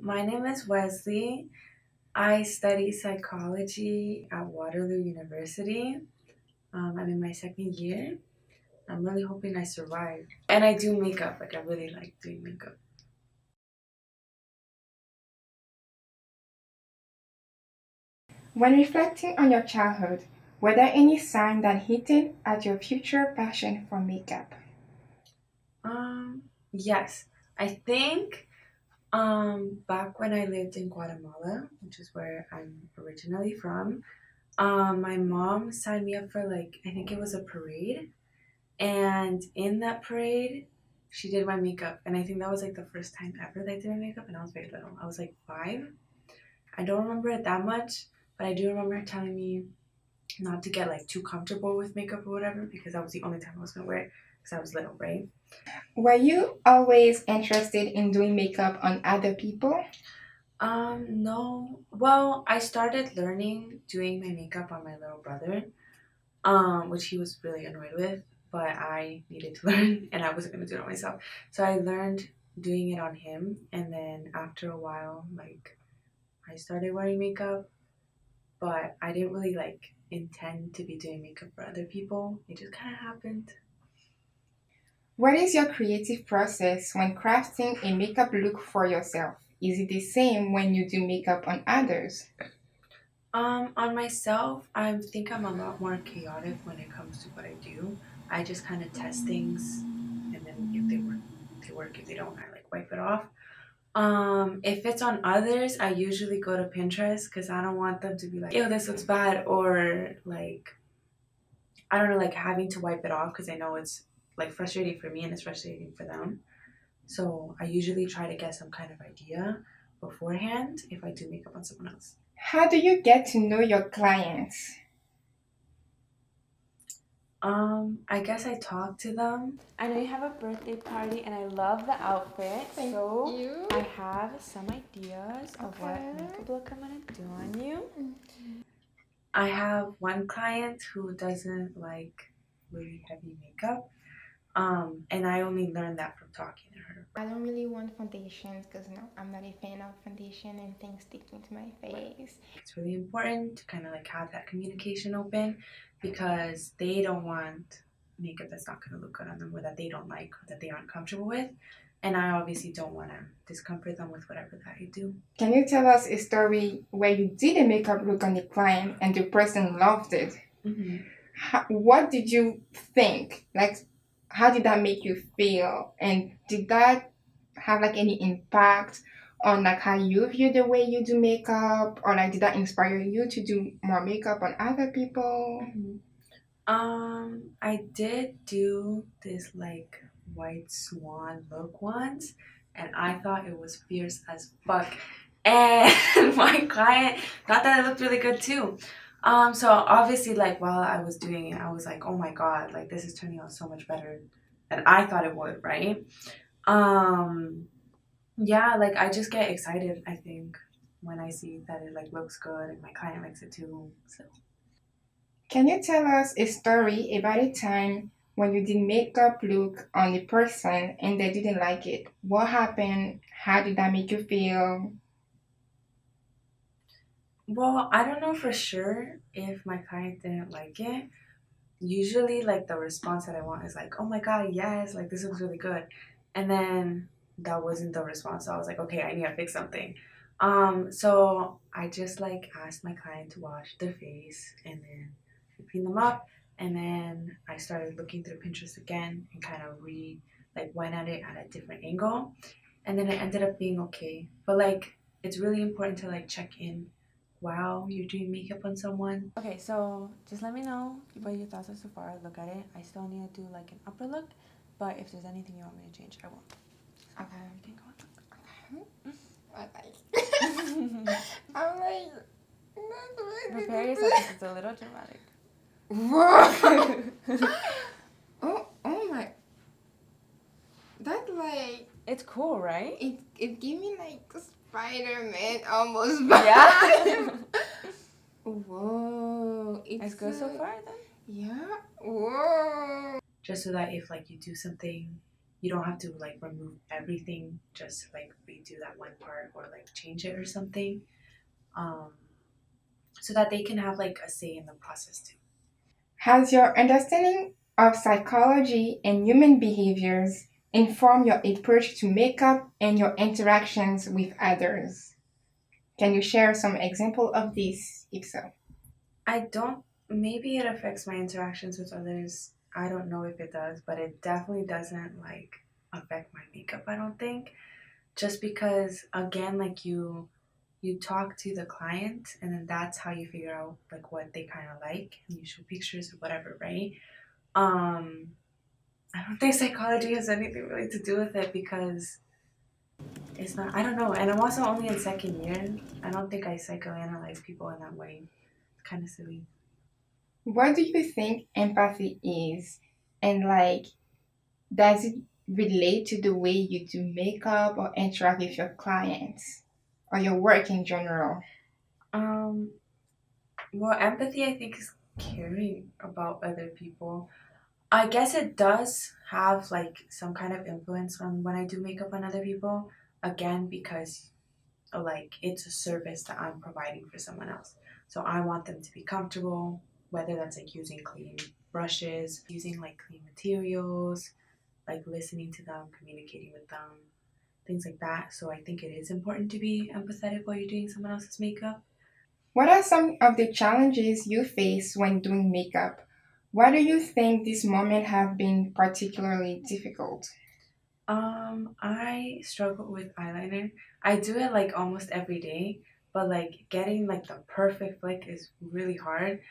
My name is Wesley. I study psychology at Waterloo University. I'm in my second year. I'm really hoping I survive. And I do makeup. Like, I really like doing makeup. When reflecting on your childhood, were there any signs that hinted at your future passion for makeup? Yes. I think back when I lived in Guatemala, which is where I'm originally from, my mom signed me up for like I think it was a parade. And in that parade, she did my makeup. And I think that was like the first time ever that I did my makeup. And I was very little. I was like 5. I don't remember it that much, but I do remember her telling me not to get like too comfortable with makeup or whatever because that was the only time I was going to wear it because I was little, right? Were you always interested in doing makeup on other people? No. Well, I started learning doing my makeup on my little brother, which he was really annoyed with, but I needed to learn and I wasn't gonna do it on myself. So I learned doing it on him, and then after a while, like I started wearing makeup, but I didn't really like intend to be doing makeup for other people. It just kind of happened. What is your creative process when crafting a makeup look for yourself? Is it the same when you do makeup on others? On myself, I think I'm a lot more chaotic when it comes to what I do. I just kind of test things, and then if they work, they work. If they don't, I like wipe it off. If it's on others, I usually go to Pinterest because I don't want them to be like, "Ew, this looks bad," or like I don't know, like having to wipe it off because I know it's like frustrating for me and it's frustrating for them. So I usually try to get some kind of idea beforehand if I do makeup on someone else. How do you get to know your clients? I guess I talk to them. I know you have a birthday party and I love the outfit. Thank So you. I have some ideas of what Okay. makeup look I'm gonna do on you. I have one client who doesn't like really heavy makeup. And I only learned that from talking to her. I don't really want foundations because no, I'm not a fan of foundation and things sticking to my face. It's really important to kind of like have that communication open because they don't want makeup that's not going to look good on them or that they don't like or that they aren't comfortable with. And I obviously don't want to discomfort them with whatever that I do. Can you tell us a story where you did a makeup look on the client and the person loved it? Hmm. What did you think? Like, how did that make you feel? And did that have like any impact on like how you view the way you do makeup, or like did that inspire you to do more makeup on other people? I did do this like white swan look once, and I thought it was fierce as fuck. And my client thought that it looked really good too. So obviously, like while I was doing it, I was like, "Oh my god, like this is turning out so much better than I thought it would." Right? Um, yeah, like I just get excited. I think when I see that it like looks good and my client likes it too. So. Can you tell us a story about a time when you did makeup look on a person and they didn't like it? What happened? How did that make you feel? Well, I don't know for sure if my client didn't like it. Usually, like the response that I want is like, "Oh my god, yes! Like this looks really good," and then that wasn't the response. So I was like, "Okay, I need to fix something." So I just like asked my client to wash their face, and then we clean them up, and then I started looking through Pinterest again and kind of like went at it at a different angle, and then it ended up being okay. But like, it's really important to like check in while you're doing makeup on someone. Okay, so just let me know what your thoughts are so far. Look at it. I still need to do like an upper look, but if there's anything you want me to change, I will. Okay. You can go Okay. on. I'm like, Prepare yourself because it's a little dramatic. oh my, that like It's cool, right? it gave me like Spider-Man almost. Yeah. Whoa, It's good so far then? Yeah. Whoa. Just so that if like you do something you don't have to like remove everything just to like redo that one part or like change it or something. Um, so that they can have like a say in the process too. Has your understanding of psychology and human behaviors informed your approach to makeup and your interactions with others? Can you share some example of this, if so? I don't, maybe it affects my interactions with others. I don't know if it does, but it definitely doesn't like affect my makeup, I don't think. Just because again, like you talk to the client and then that's how you figure out like what they kind of like and you show pictures or whatever, right? Um I don't think psychology has anything really to do with it because it's not, I don't know. And I'm also only in second year. I don't think I psychoanalyze people in that way. It's kind of silly. What do you think empathy is? And like, does it relate to the way you do makeup or interact with your clients or your work in general? Um, well, empathy, I think, is caring about other people. I guess it does have like some kind of influence on when I do makeup on other people. Again, because like it's a service that I'm providing for someone else. So I want them to be comfortable, whether that's like using clean brushes, using like clean materials, like listening to them, communicating with them, things like that. So I think it is important to be empathetic while you're doing someone else's makeup. What are some of the challenges you face when doing makeup? Why do you think this moment have been particularly difficult? I struggle with eyeliner. I do it like almost every day, but like getting like the perfect flick is really hard.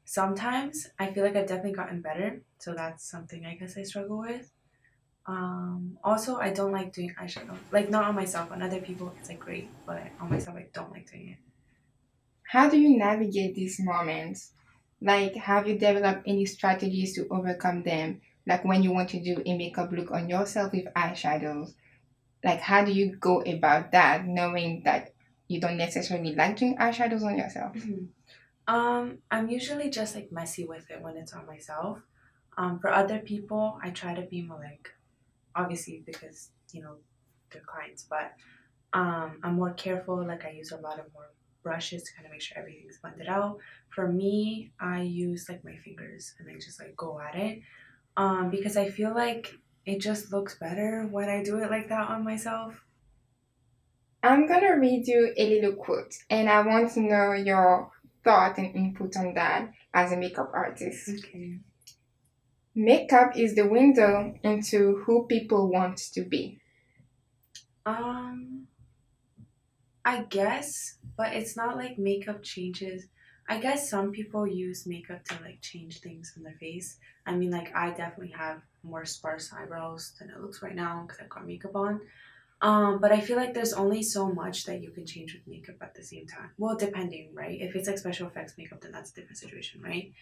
Sometimes I feel like I've definitely gotten better, so that's something I guess I struggle with. Also I don't like doing eyeshadow. Like not on myself, on other people it's like great, but on myself I don't like doing it. How do you navigate these moments? Like, have you developed any strategies to overcome them? Like when you want to do a makeup look on yourself with eyeshadows, like how do you go about that knowing that you don't necessarily like doing eyeshadows on yourself? Mhm. I'm usually just like messy with it when it's on myself. For other people, I try to be more like obviously because they're clients, but I'm more careful. Like I use a lot of more brushes to kind of make sure everything's blended out. For me, I use like my fingers and I just like go at it. Because I feel like it just looks better when I do it like that on myself. I'm gonna read you a little quote and I want to know your thought and input on that as a makeup artist. Okay. Makeup is the window into who people want to be. Um, I guess, but it's not like makeup changes. I guess some people use makeup to like change things in their face. I mean, like I definitely have more sparse eyebrows than it looks right now because I've got makeup on. But I feel like there's only so much that you can change with makeup at the same time. Well, depending, right? If it's like special effects makeup, then that's a different situation, right?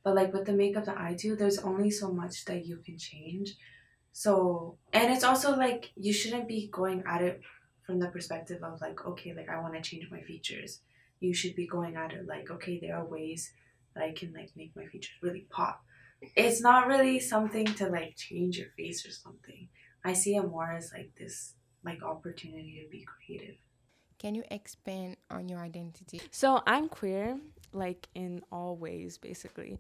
But like with the makeup that I do, there's only so much that you can change. So, and it's also like you shouldn't be going at it from the perspective of like, okay, like I want to change my features. You should be going at it like, okay, there are ways that I can like make my features really pop. It's not really something to like change your face or something. I see it more as like this like opportunity to be creative. Can you expand on your identity? So I'm queer, like in all ways, basically.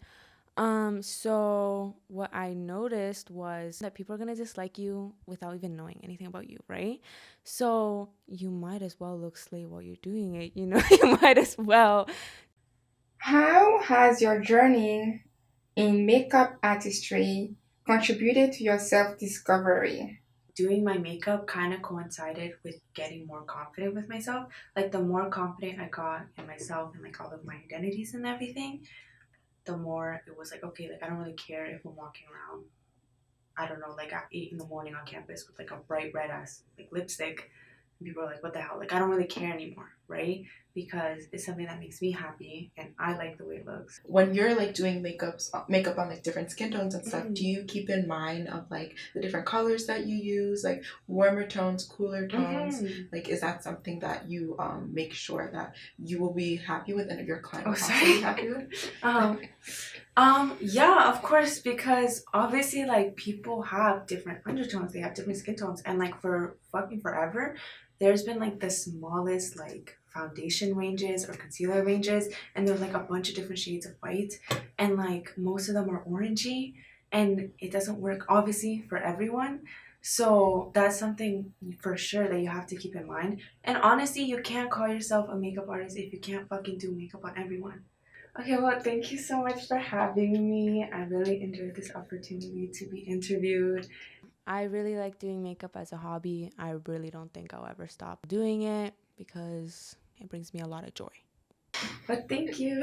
So what I noticed was that people are gonna dislike you without even knowing anything about you, right? So you might as well look slay while you're doing it, you know, you might as well. How has your journey in makeup artistry contributed to your self discovery? Doing my makeup kind of coincided with getting more confident with myself. Like the more confident I got in myself and like all of my identities and everything, the more it was like, okay, like I don't really care if I'm walking around, I don't know, like at 8 in the morning on campus with like a bright red ass like lipstick. And people are like, what the hell? Like I don't really care anymore. right? Because it's something that makes me happy and I like the way it looks. When you're like doing makeup on like different skin tones and stuff, Mhm. do you keep in mind of like the different colors that you use, like warmer tones, cooler tones? Mhm. Like, is that something that you make sure that you will be happy with and your client Oh, will also sorry. be happy with? Yeah, of course, because obviously, like, people have different undertones, they have different skin tones, and like for fucking forever, there's been like the smallest like foundation ranges or concealer ranges, and there's like a bunch of different shades of white, and like most of them are orangey, and it doesn't work obviously for everyone. So that's something for sure that you have to keep in mind. And honestly, you can't call yourself a makeup artist if you can't fucking do makeup on everyone. Okay, well, thank you so much for having me. I really enjoyed this opportunity to be interviewed. I really like doing makeup as a hobby. I really don't think I'll ever stop doing it because it brings me a lot of joy. But thank you.